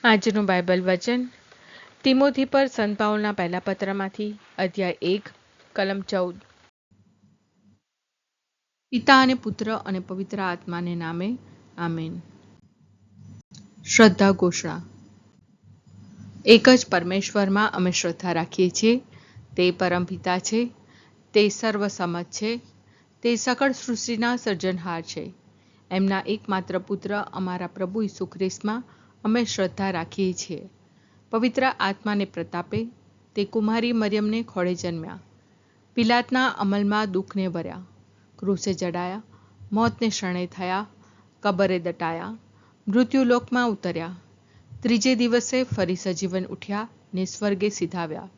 આજનું બાઇબલ વચન તિમોથી પર સંત પાઉલના પહેલા પત્રમાંથી અધ્યાય 1 કલમ 14। પિતા અને પુત્ર અને પવિત્ર આત્માને નામે આમેન। શ્રદ્ધા ઘોષણા। એક જ પરમેશ્વરમાં અમે શ્રદ્ધા રાખીએ છીએ। તે પરમપિતા છે, તે સર્વસમત છે, તે સકળ સૃષ્ટિના સર્જનહાર છે। એમના એકમાત્ર પુત્ર અમારા પ્રભુ ઈસુ ખ્રિસ્તમાં અમે શ્રદ્ધા રાખીએ છીએ। પવિત્ર આત્માને પ્રતાપે તે કુમારી મરિયમને ખોળે જન્મ્યા, પિલાતના અમલમાં દુઃખને ભર્યા, ક્રૂસે જડાયા, મોતને શરણે થયા, કબરે દટાયા, મૃત્યુલોકમાં ઉતર્યા, ત્રીજે દિવસે ફરી સજીવન ઉઠ્યા ને સ્વર્ગે સીધાવ્યા।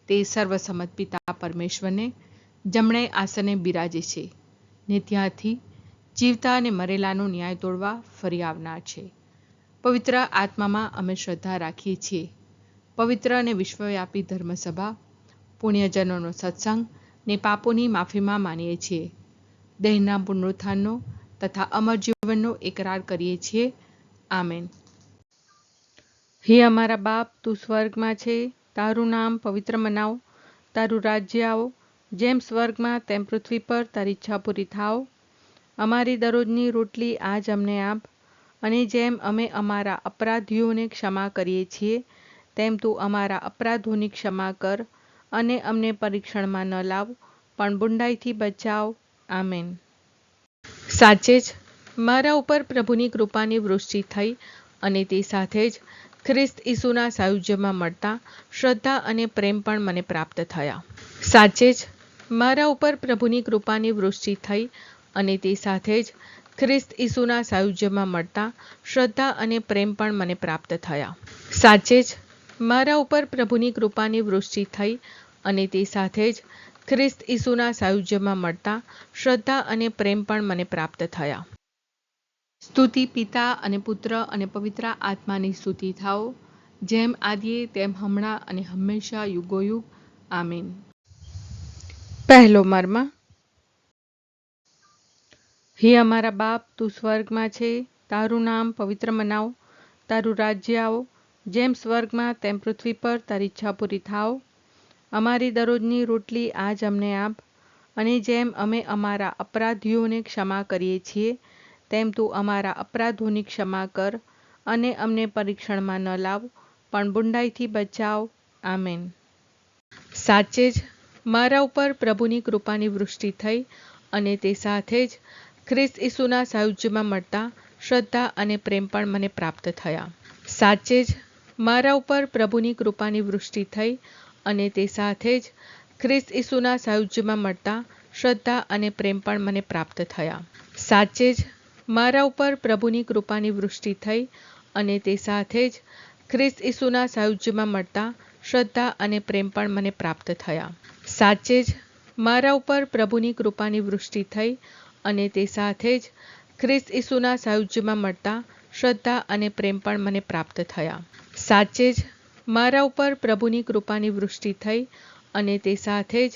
તે સર્વસમત પિતા પરમેશ્વરને જમણે આસને બિરાજે છે ને ત્યાંથી જીવતા અને મરેલાનો ન્યાય તોડવા ફરી આવનાર છે। પવિત્ર આત્મામાં અમે શ્રદ્ધા રાખીએ છીએ। પવિત્ર અને વિશ્વવ્યાપી ધર્મસભા, પુણ્યજનોનો સત્સંગ ને પાપોની માફીમાં માનીએ છીએ। દેહના પુનરુત્થાનનો તથા અમર જીવનનો એકરાર કરીએ છીએ। આમેન। હે અમારા બાપ, તું સ્વર્ગમાં છે, તારું નામ પવિત્ર મનાવ, તારું રાજ્ય આવો, જેમ સ્વર્ગમાં તેમ પૃથ્વી પર તારી ઈચ્છા પૂરી થાવ। અમારી દરરોજની રોટલી આજ અમને આપ, અને જેમ અમે અમારા અપરાધીઓને ક્ષમા કરીએ છીએ તેમ તું અમારા અપરાધોની ક્ષમા કર, અને અમને પરીક્ષણમાં ન લાવ પણ બુંડાઈથી બચાવ। આમેન। સાચે જ મારા ઉપર પ્રભુની કૃપાની વૃષ્ટિ થઈ, અને તે સાથે જ ખ્રિસ્ત ઈસુના સાયુજ્યમાં મળતા શ્રદ્ધા અને પ્રેમ પણ મને પ્રાપ્ત થયા। સાચે જ મારા ઉપર પ્રભુની કૃપાની વૃષ્ટિ થઈ, અને તે સાથે જ ખ્રિસ્ત ઈસુના સાયુજ્યમાં મળતા શ્રદ્ધા અને પ્રેમ પણ મને પ્રાપ્ત થયા। સાચે જ મારા ઉપર પ્રભુની કૃપાની વૃષ્ટિ થઈ, અને તે સાથે જ ખ્રિસ્ત ઈસુના સાયુજ્યમાં મળતા શ્રદ્ધા અને પ્રેમ પણ મને પ્રાપ્ત થયા। સ્તુતિ પિતા અને પુત્ર અને પવિત્ર આત્માની સ્તુતિ થાઓ, જેમ આદિએ તેમ હમણાં અને હંમેશા યુગોયુગ। આમીન। પહેલો મર્મ। હે અમારા બાપ, તું સ્વર્ગમાં છે, તારું નામ પવિત્ર મનાવ, તારું રાજ્ય આવો, જેમ સ્વર્ગમાં તેમ પૃથ્વી પર તારી ઈચ્છા પૂરી થાવ। અમારી દરરોજની રોટલી આજ અમને આપ, અને જેમ અમે અમારા અપરાધીઓને ક્ષમા કરીએ છીએ તેમ તું અમારા અપરાધોની ક્ષમા કર, અને અમને પરીક્ષણમાં ન લાવ પણ બુંડાઈથી બચાવ। આમેન। સાચે જ મારા ઉપર પ્રભુની કૃપાની વૃષ્ટિ થઈ, અને તે સાથે જ ખ્રિસ્ત ઈસુના સાયુજ્યમાં મળતા શ્રદ્ધા અને પ્રેમ પણ મને પ્રાપ્ત થયા। સાચે જ મારા ઉપર પ્રભુની કૃપાની વૃષ્ટિ થઈ, અને તે સાથે જ ખ્રિસ્ત ઈસુના સાયુજ્યમાં મળતા શ્રદ્ધા અને પ્રેમ પણ મને પ્રાપ્ત થયા। સાચે જ મારા ઉપર પ્રભુની કૃપાની વૃષ્ટિ થઈ, અને તે સાથે જ ખ્રિસ્ત ઈસુના સાયુજ્યમાં મળતા શ્રદ્ધા અને પ્રેમ પણ મને પ્રાપ્ત થયા। સાચે જ મારા ઉપર પ્રભુની કૃપાની વૃષ્ટિ થઈ, અને તે સાથે જ ખ્રિસ્ત ઈસુના સાયુજ્યમાં મળતા શ્રદ્ધા અને પ્રેમ પણ મને પ્રાપ્ત થયા। સાચે જ મારા ઉપર પ્રભુની કૃપાની વૃષ્ટિ થઈ, અને તે સાથે જ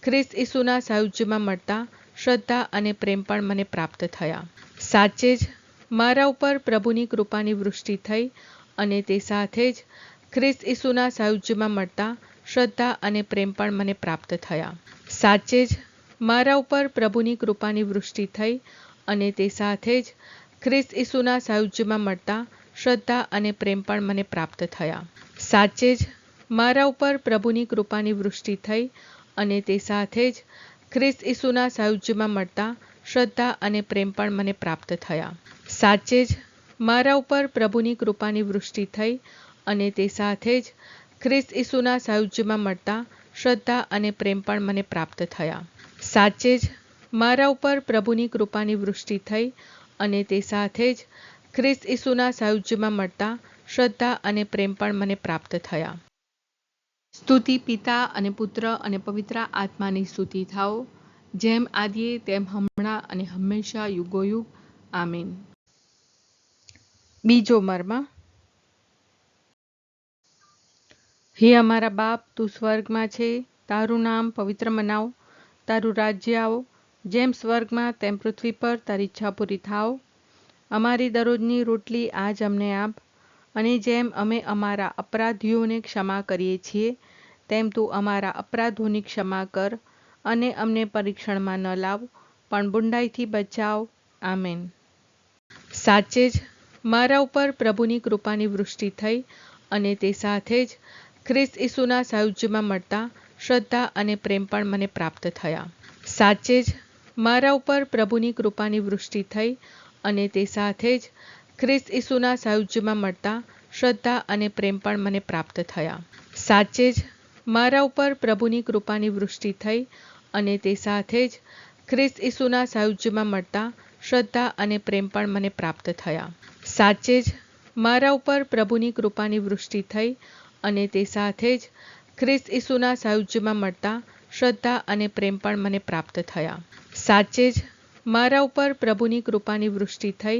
ખ્રિસ્ત ઈસુના સાયુજ્યમાં મળતા શ્રદ્ધા અને પ્રેમ પણ મને પ્રાપ્ત થયા। સાચે જ મારા ઉપર પ્રભુની કૃપાની વૃષ્ટિ થઈ, અને તે સાથે જ ખ્રિસ્ત ઈસુના સાયુજ્યમાં મળતા શ્રદ્ધા અને પ્રેમ પણ મને પ્રાપ્ત થયા। સાચે જ મારા ઉપર પ્રભુની કૃપાની વૃષ્ટિ થઈ, અને તે સાથે જ ખ્રિસ્ત ઈસુના સાયુજ્યમાં મળતા શ્રદ્ધા અને પ્રેમ પણ મને પ્રાપ્ત થયા। સાચે જ મારા ઉપર પ્રભુની કૃપાની વૃષ્ટિ થઈ, અને તે સાથે જ ખ્રિસ્ત ઈસુના સાયુજ્યમાં મળતા શ્રદ્ધા અને પ્રેમ પણ મને પ્રાપ્ત થયા। સાચે જ મારા ઉપર પ્રભુની કૃપાની વૃષ્ટિ થઈ, અને તે સાથે જ ખ્રિસ્ત ઈસુના સાયુજ્યમાં મળતા શ્રદ્ધા અને પ્રેમ પણ મને પ્રાપ્ત થયા। સાચે જ મારા ઉપર પ્રભુની કૃપાની વૃષ્ટિ થઈ, અને તે સાથે જ ખ્રિસ્ત ઈસુના સાયુજ્યમાં મળતા શ્રદ્ધા અને પ્રેમ પણ મને પ્રાપ્ત થયા। સ્તુતિ પિતા અને પુત્ર અને પવિત્ર આત્માની સ્તુતિ થાઓ, જેમ આદિએ તેમ હમણાં અને હંમેશા યુગોયુગ। આમીન। બીજો મર્મ। હે અમારા બાપ, તું સ્વર્ગમાં છે, તારું નામ પવિત્ર મનાવ, તારું રાજ્ય આવો, જેમ સ્વર્ગમાં તેમ પૃથ્વી પર તારી ઈચ્છા પૂરી થાવ। અમારી દરરોજની રોટલી આજ અમને આપ, અને જેમ અમે અમારા અપરાધીઓને ક્ષમા કરીએ છીએ તેમ તું અમારા અપરાધોની ક્ષમા કર અને અમને પરીક્ષણમાં ન લાવ પણ બુંડાઈથી બચાવ. આમેન. સાચે જ મારા ઉપર પ્રભુની કૃપાની વૃષ્ટિ થઈ અને તે સાથે જ ખ્રિસ્ત ઈસુના સાયુજ્યમાં મળતા શ્રદ્ધા અને પ્રેમ પણ મને પ્રાપ્ત થયા. સાચે જ મારા ઉપર પ્રભુની કૃપાની વૃષ્ટિ થઈ અને તે સાથે જ ખ્રિસ્ત ઈસુના સાયુજ્યમાં મળતા શ્રદ્ધા અને પ્રેમ પણ મને પ્રાપ્ત થયા. સાચે જ મારા ઉપર પ્રભુની કૃપાની વૃષ્ટિ થઈ અને તે સાથે જ ખ્રિસ્ત ઈસુના સાયુજ્યમાં મળતા શ્રદ્ધા અને પ્રેમ પણ મને પ્રાપ્ત થયા. સાચે જ મારા ઉપર પ્રભુની કૃપાની વૃષ્ટિ થઈ અને તે સાથે જ ખ્રિસ્ત ઈસુના સાયુજ્યમાં મળતા શ્રદ્ધા અને પ્રેમ પણ મને પ્રાપ્ત થયા. સાચે જ મારા ઉપર પ્રભુની કૃપાની વૃષ્ટિ થઈ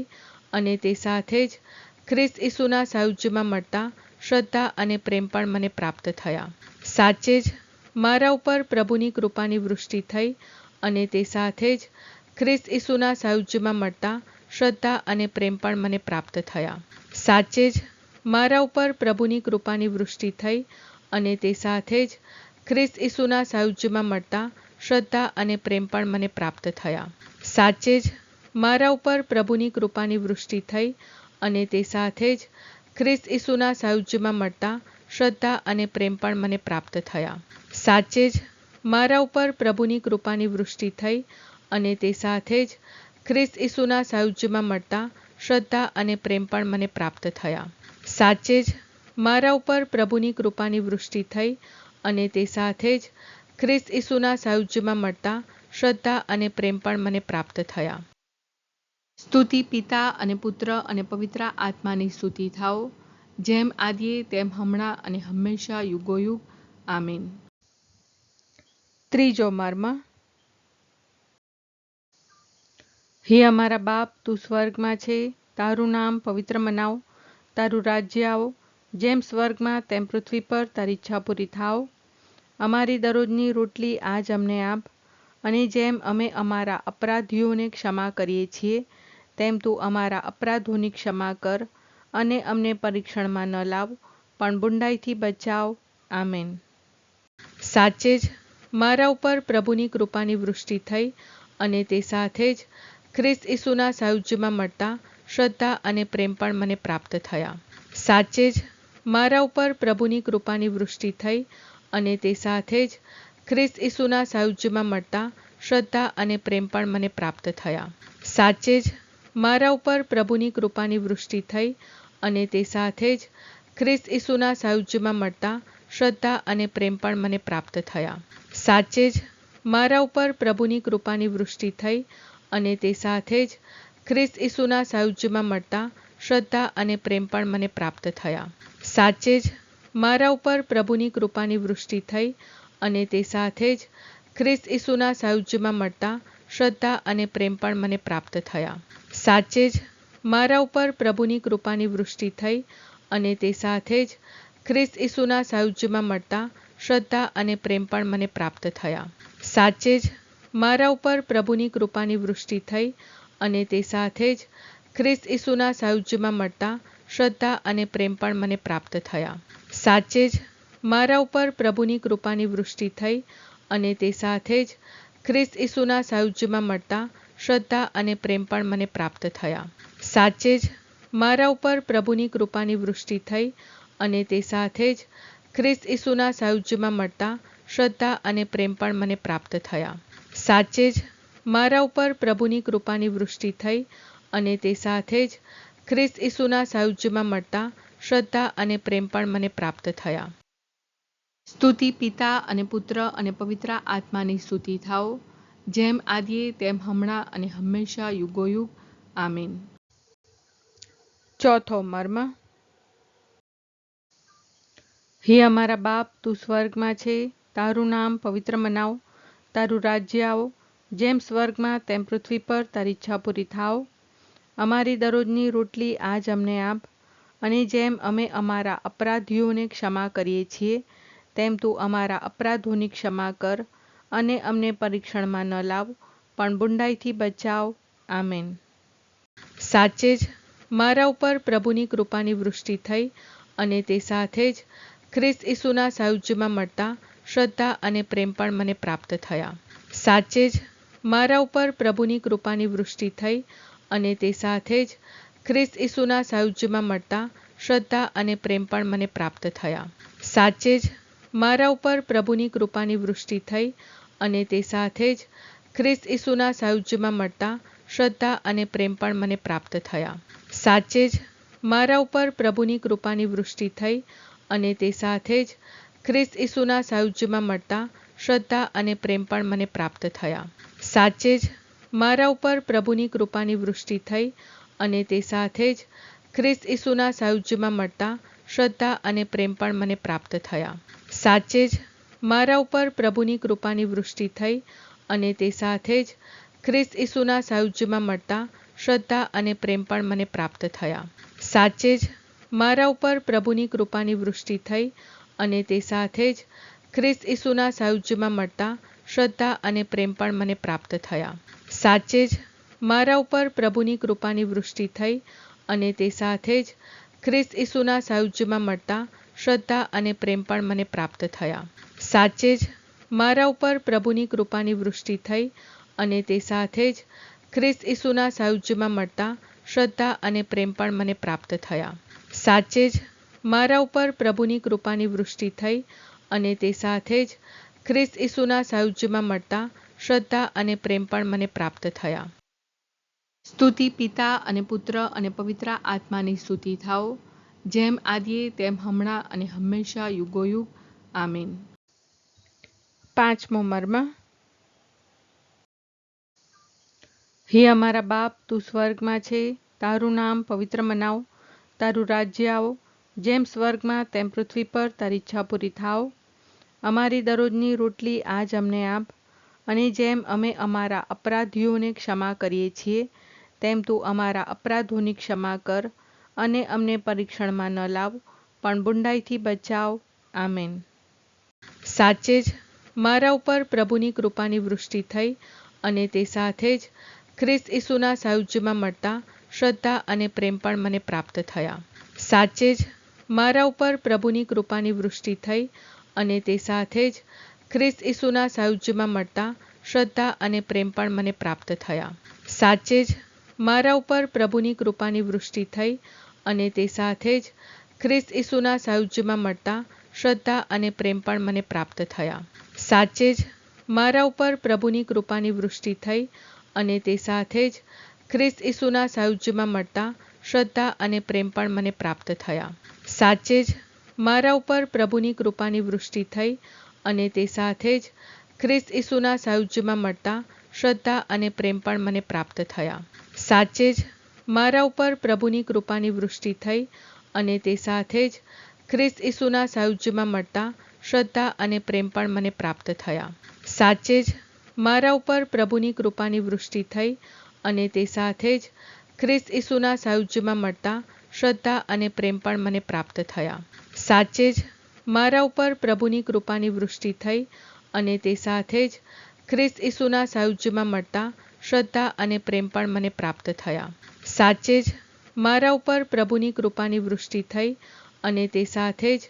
અને તે સાથે જ ખ્રિસ્ત ઈસુના સાયુજ્યમાં મળતા શ્રદ્ધા અને પ્રેમ પણ મને પ્રાપ્ત થયા. સાચે જ મારા ઉપર પ્રભુની કૃપાની વૃષ્ટિ થઈ અને તે સાથે જ ખ્રિસ્ત ઈસુના સાયુજ્યમાં મળતા શ્રદ્ધા અને પ્રેમ પણ મને પ્રાપ્ત થયા. સાચે જ મારા ઉપર પ્રભુની કૃપાની વૃષ્ટિ થઈ અને તે સાથે જ ખ્રિસ્ત ઈસુના સાયુજ્યમાં મળતા શ્રદ્ધા અને પ્રેમ પણ મને પ્રાપ્ત થયા. સાચે જ મારા ઉપર પ્રભુની કૃપાની વૃષ્ટિ થઈ અને તે સાથે જ ખ્રિસ્ત ઈસુના સાયુજ્યમાં મળતા શ્રદ્ધા અને પ્રેમ પણ મને પ્રાપ્ત થયા. સાચે જ મારા ઉપર પ્રભુની કૃપાની વૃષ્ટિ થઈ અને તે સાથે જ ખ્રિસ્ત ઈસુના સાયુજ્યમાં મળતા શ્રદ્ધા અને પ્રેમ પણ મને પ્રાપ્ત થયા. સાચે જ મારા ઉપર પ્રભુની કૃપાની વૃષ્ટિ થઈ અને તે સાથે જ ખ્રિસ્ત ઈસુના સાયુજ્યમાં મળતા શ્રદ્ધા અને પ્રેમ પણ મને પ્રાપ્ત થયા. સ્તુતિ પિતા અને પુત્ર અને પવિત્ર આત્માની સ્તુતિ થાઓ, જેમ આદિએ તેમ હમણાં અને હંમેશા યુગોયુગ. આમીન. ત્રીજો મર્મ. હે અમારા બાપ, તું સ્વર્ગમાં છે, તારું નામ પવિત્ર મનાવ, તારું રાજ્ય આવો, જેમ સ્વર્ગમાં તેમ પૃથ્વી પર તારી ઈચ્છા પૂરી થાવ. અમારી દરરોજની રોટલી આજ અમને આપ, અને જેમ અમે અમારા અપરાધીઓને ક્ષમા કરીએ છીએ તેમ તું અમારા અપરાધોની ક્ષમા કર અને અમને પરીક્ષણમાં ન લાવ પણ બુંડાઈથી બચાવ. આમેન. સાચે જ મારા ઉપર પ્રભુની કૃપાની વૃષ્ટિ થઈ અને તે સાથે જ ખ્રિસ્ત ઈસુના સાયુજ્યમાં મળતા શ્રદ્ધા અને પ્રેમ પણ મને પ્રાપ્ત થયા. સાચે જ મારા ઉપર પ્રભુની કૃપાની વૃષ્ટિ થઈ અને તે સાથે જ ખ્રિસ્ત ઈસુના સાયુજ્યમાં મળતા શ્રદ્ધા અને પ્રેમ પણ મને પ્રાપ્ત થયા. સાચે જ મારા ઉપર પ્રભુની કૃપાની વૃષ્ટિ થઈ અને તે સાથે જ ખ્રિસ્ત ઈસુના સાયુજ્યમાં મળતા શ્રદ્ધા અને પ્રેમ પણ મને પ્રાપ્ત થયા. સાચે જ મારા ઉપર પ્રભુની કૃપાની વૃષ્ટિ થઈ અને તે સાથે જ ખ્રિસ્ત ઈસુના સાયુજ્યમાં મળતા શ્રદ્ધા અને પ્રેમ પણ મને પ્રાપ્ત થયા. સાચે જ મારા ઉપર પ્રભુની કૃપાની વૃષ્ટિ થઈ અને તે સાથે જ ખ્રિસ્ત ઈસુના સાયુજ્યમાં મળતા શ્રદ્ધા અને પ્રેમ પણ મને પ્રાપ્ત થયા. સાચે જ મારા ઉપર પ્રભુની કૃપાની વૃષ્ટિ થઈ અને તે સાથે જ ખ્રિસ્ત ઈસુના સાયુજ્યમાં મળતા શ્રદ્ધા અને પ્રેમ પણ મને પ્રાપ્ત થયા. સાચે જ મારા ઉપર પ્રભુની કૃપાની વૃષ્ટિ થઈ અને તે સાથે જ ખ્રિસ્ત ઈસુના સાયુજ્યમાં મળતા શ્રદ્ધા અને પ્રેમ પણ મને પ્રાપ્ત થયા. સાચે જ મારા ઉપર પ્રભુની કૃપાની વૃષ્ટિ થઈ અને તે સાથે જ ખ્રિસ્ત ઈસુના સાયુજ્યમાં મળતા શ્રદ્ધા અને પ્રેમ પણ મને પ્રાપ્ત થયા. સાચે જ મારા ઉપર પ્રભુની કૃપાની વૃષ્ટિ થઈ અને તે સાથે જ ખ્રિસ્ત ઈસુના સાયુજ્યમાં મળતા શ્રદ્ધા અને પ્રેમ પણ મને પ્રાપ્ત થયા. સાચે જ મારા ઉપર પ્રભુની કૃપાની વૃષ્ટિ થઈ અને તે સાથે જ ખ્રિસ્ત ઈસુના સાયુજ્યમાં મળતા શ્રદ્ધા અને પ્રેમ પણ મને પ્રાપ્ત થયા. સ્તુતિ પિતા અને પુત્ર અને પવિત્ર આત્માની સ્તુતિ થાઓ, જેમ આદિએ તેમ હમણાં અને હંમેશા યુગોયુગ. આમીન. ચોથો મર્મ. હે અમારા બાપ, તું સ્વર્ગમાં છે, તારું નામ પવિત્ર મનાવ, તારું રાજ્ય આવો, જેમ સ્વર્ગમાં તેમ પૃથ્વી પર તારી ઈચ્છા પૂરી થાવ. અમારી દરરોજની રોટલી આજ અમને આપ, અને જેમ અમે અમારા અપરાધીઓને ક્ષમા કરીએ છીએ તેમ તું અમારા અપરાધોની ક્ષમા કર અને અમને પરીક્ષણમાં ન લાવ પણ બુંડાઈથી બચાવ. આમેન. સાચે જ મારા ઉપર પ્રભુની કૃપાની વૃષ્ટિ થઈ અને તે સાથે જ ખ્રિસ્ત ઈસુના સાયુજ્યમાં મળતા શ્રદ્ધા અને પ્રેમ પણ મને પ્રાપ્ત થયા. સાચે જ મારા ઉપર પ્રભુની કૃપાની વૃષ્ટિ થઈ અને તે સાથે જ ખ્રિસ્ત ઈસુના સાયુજ્યમાં મળતા શ્રદ્ધા અને પ્રેમ પણ મને પ્રાપ્ત થયા. સાચે જ મારા ઉપર પ્રભુની કૃપાની વૃષ્ટિ થઈ અને તે સાથે જ ખ્રિસ્ત ઈસુના સાયુજ્યમાં મળતા શ્રદ્ધા અને પ્રેમ પણ મને પ્રાપ્ત થયા. સાચે જ મારા ઉપર પ્રભુની કૃપાની વૃષ્ટિ થઈ અને તે સાથે જ ખ્રિસ્ત ઈસુના સાયુજ્યમાં મળતા શ્રદ્ધા અને પ્રેમ પણ મને પ્રાપ્ત થયા. સાચે જ મારા ઉપર પ્રભુની કૃપાની વૃષ્ટિ થઈ અને તે સાથે જ ખ્રિસ્ત ઈસુના સાયુજ્યમાં મળતા શ્રદ્ધા અને પ્રેમ પણ મને પ્રાપ્ત થયા. સાચે જ મારા ઉપર પ્રભુની કૃપાની વૃષ્ટિ થઈ અને તે સાથે જ ખ્રિસ્ત ઈસુના સાયુજ્યમાં મળતા શ્રદ્ધા અને પ્રેમ પણ મને પ્રાપ્ત થયા. સાચે જ મારા ઉપર પ્રભુની કૃપાની વૃષ્ટિ થઈ અને તે સાથે જ ખ્રિસ્ત ઈસુના સાયુજ્યમાં મળતા શ્રદ્ધા અને પ્રેમ પણ મને પ્રાપ્ત થયા. સાચે જ મારા ઉપર પ્રભુની કૃપાની વૃષ્ટિ થઈ અને તે સાથે જ ખ્રિસ્ત ઈસુના સાયુજ્યમાં મળતા શ્રદ્ધા અને પ્રેમ પણ મને પ્રાપ્ત થયા. સાચે જ મારા ઉપર પ્રભુની કૃપાની વૃષ્ટિ થઈ અને તે સાથે જ ખ્રિસ્ત ઈસુના સાયુજ્યમાં મળતા શ્રદ્ધા અને પ્રેમ પણ મને પ્રાપ્ત થયા. સાચે જ મારા ઉપર પ્રભુની કૃપાની વૃષ્ટિ થઈ અને તે સાથે જ ખ્રિસ્ત ઈસુના સાયુજ્યમાં મળતા શ્રદ્ધા અને પ્રેમ પણ મને પ્રાપ્ત થયા. સ્તુતિ પિતા અને પુત્ર અને પવિત્ર આત્માની સ્તુતિ થાઓ, જેમ આદિએ તેમ હમણાં અને હંમેશા યુગોયુગ. આમીન. પાંચમો મર્મ. હે અમારા બાપ, તું સ્વર્ગમાં છે, તારું નામ પવિત્ર મનાવ, તારું રાજ્ય આવો, જેમ સ્વર્ગમાં તેમ પૃથ્વી પર તારી ઈચ્છા પૂરી થાવ. અમારી દરરોજની રોટલી આજ અમને આપ, અને જેમ અમે અમારા અપરાધીઓને ક્ષમા કરીએ છીએ તેમ તું અમારા અપરાધોની ક્ષમા કર, અને અમને પરીક્ષણમાં ન લાવ, પણ બુંડાઈથી બચાવ. આમેન. સાચે જ મારા ઉપર પ્રભુની કૃપાની વૃષ્ટિ થઈ અને તે સાથે જ ખ્રિસ્ત ઈસુના સાયુજ્યમાં મળતા શ્રદ્ધા અને પ્રેમ પણ મને પ્રાપ્ત થયા. સાચે જ મારા ઉપર પ્રભુની કૃપાની વૃષ્ટિ થઈ અને તે સાથે જ ખ્રિસ્ત ઈસુના સાયુજ્યમાં મળતા શ્રદ્ધા અને પ્રેમ પણ મને પ્રાપ્ત થયા. સાચે જ મારા ઉપર પ્રભુની કૃપાની વૃષ્ટિ થઈ અને તે સાથે જ ખ્રિસ્ત ઈસુના સાયુજ્યમાં મળતા શ્રદ્ધા અને પ્રેમ પણ મને પ્રાપ્ત થયા. સાચે જ મારા ઉપર પ્રભુની કૃપાની વૃષ્ટિ થઈ અને તે સાથે જ ખ્રિસ્ત ઈસુના સાયુજ્યમાં મળતા શ્રદ્ધા અને પ્રેમ પણ મને પ્રાપ્ત થયા. સાચે જ મારા ઉપર પ્રભુની કૃપાની વૃષ્ટિ થઈ અને તે સાથે જ ખ્રિસ્ત ઈસુના સાયુજ્યમાં મળતા શ્રદ્ધા અને પ્રેમ પણ મને પ્રાપ્ત થયા. સાચે જ મારા ઉપર પ્રભુની કૃપાની વૃષ્ટિ થઈ અને તે સાથે જ ખ્રિસ્ત ઈસુના સાયુજ્યમાં મળતા શ્રદ્ધા અને પ્રેમ પણ મને પ્રાપ્ત થયા. સાચે જ મારા ઉપર પ્રભુની કૃપાની વૃષ્ટિ થઈ અને તે સાથે જ ખ્રિસ્ત ઈસુના સાયુજ્યમાં મળતા શ્રદ્ધા અને પ્રેમ પણ મને પ્રાપ્ત થયા. સાચે જ મારા ઉપર પ્રભુની કૃપાની વૃષ્ટિ થઈ અને તે સાથે જ ખ્રિસ્ત ઈસુના સાયુજ્યમાં મળતા શ્રદ્ધા અને પ્રેમ પણ મને પ્રાપ્ત થયા. સાચે જ મારા ઉપર પ્રભુની કૃપાની વૃષ્ટિ થઈ અને તે સાથે જ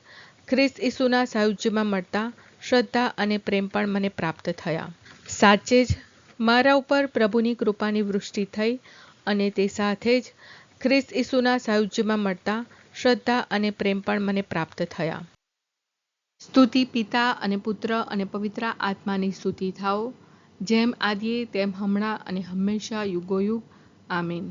ખ્રિસ્ત ઈસુના સાયુજ્યમાં મળતા શ્રદ્ધા અને પ્રેમ પણ મને પ્રાપ્ત થયા. સાચે જ મારા ઉપર પ્રભુની કૃપાની વૃષ્ટિ થઈ અને તે સાથે જ ખ્રિસ્ત ઈસુના સાયુજ્યમાં મળતા શ્રદ્ધા અને પ્રેમ પણ મને પ્રાપ્ત થયા. સ્તુતિ પિતા અને પુત્ર અને પવિત્ર આત્માની સ્તુતિ થાઓ, જેમ આદિએ તેમ હમણાં અને હંમેશા યુગોયુગ. આમીન.